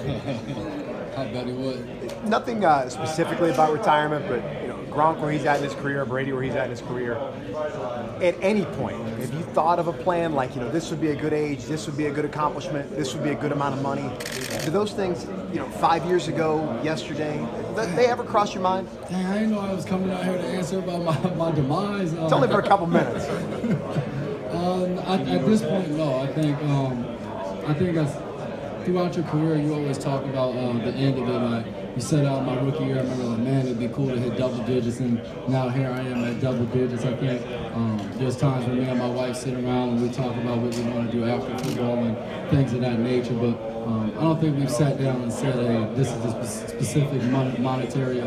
I bet he would. Nothing specifically about retirement, but Gronk where he's at in his career, Brady where he's at in his career. At any point, have you thought of a plan like, this would be a good age, this would be a good accomplishment, this would be a good amount of money? Do those things, 5 years ago, yesterday, did they ever cross your mind? Dang, I didn't know I was coming out here to answer about my demise. It's only for a couple minutes. At this point, no. I think as throughout your career, you always talk about the end of it. Like you said out my rookie year, I remember like, man, it'd be cool to hit double digits, and now here I am at double digits. I think there's times when me and my wife sit around and we talk about what we want to do after football and things of that nature. But I don't think we've sat down and said, hey, this is the specific monetary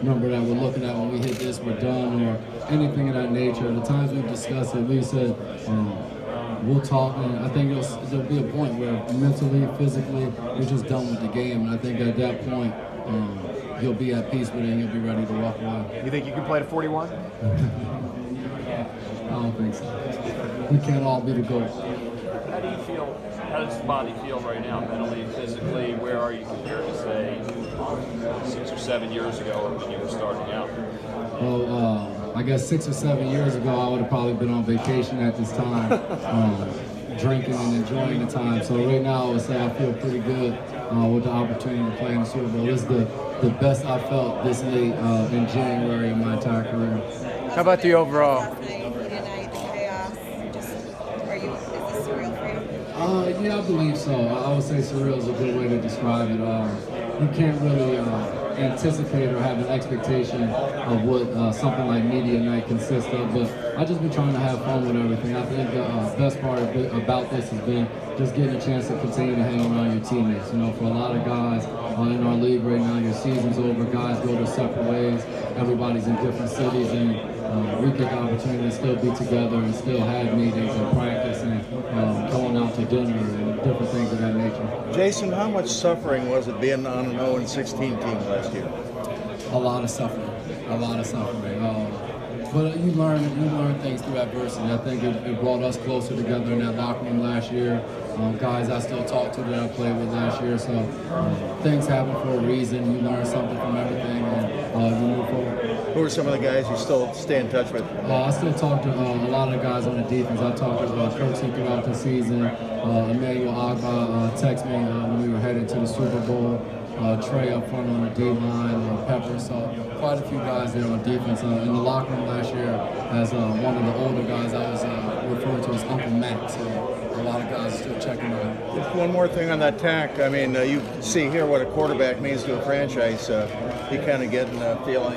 number that we're looking at. When we hit this, we're done, or anything of that nature. The times we've discussed it, we said, we'll talk, and I think there'll be a point where mentally, physically, you're just done with the game. And I think at that point, you'll be at peace with it and you'll be ready to walk away. You think you can play to 41? I don't think so. We can't all be the GOAT. How do you feel? How does the body feel right now, mentally and physically? Where are you compared to, say, 6 or 7 years ago or when you were starting out? Well, I guess 6 or 7 years ago, I would have probably been on vacation at this time, drinking and enjoying the time. So right now, I would say I feel pretty good with the opportunity to play in the Super Bowl. This is the best I felt this late in January of my entire career. How about the overall? Yeah, I believe so. I would say surreal is a good way to describe it. You can't really anticipate or have an expectation of what something like media night consists of, but I just been trying to have fun with everything. I think the best part about this has been just getting a chance to continue to hang around your teammates. For a lot of guys in our league right now, your season's over, guys go their separate ways, everybody's in different cities, and we get the opportunity to still be together and still have meetings and practice and going out to dinner and different things of that nature. Jason, how much suffering was it being on an 0-16 team last year? A lot of suffering. But you learn things through adversity. I think it brought us closer together in that locker room last year. Guys I still talk to that I played with last year. So things happen for a reason. You learn something from everything, and you move forward. Who are some of the guys you still stay in touch with? I still talk to a lot of the guys on the defense. I talked to Kirksey throughout the season. Emmanuel Agba texted me when we were headed to the Super Bowl. Trey up front on the D-line, Pepper, so quite a few guys there on defense. In the locker room last year, as one of the older guys, I was referred to as Uncle Matt, so a lot of guys are still checking on. Just one more thing on that tack. I mean, you see here what a quarterback means to a franchise. You kind of get a feeling.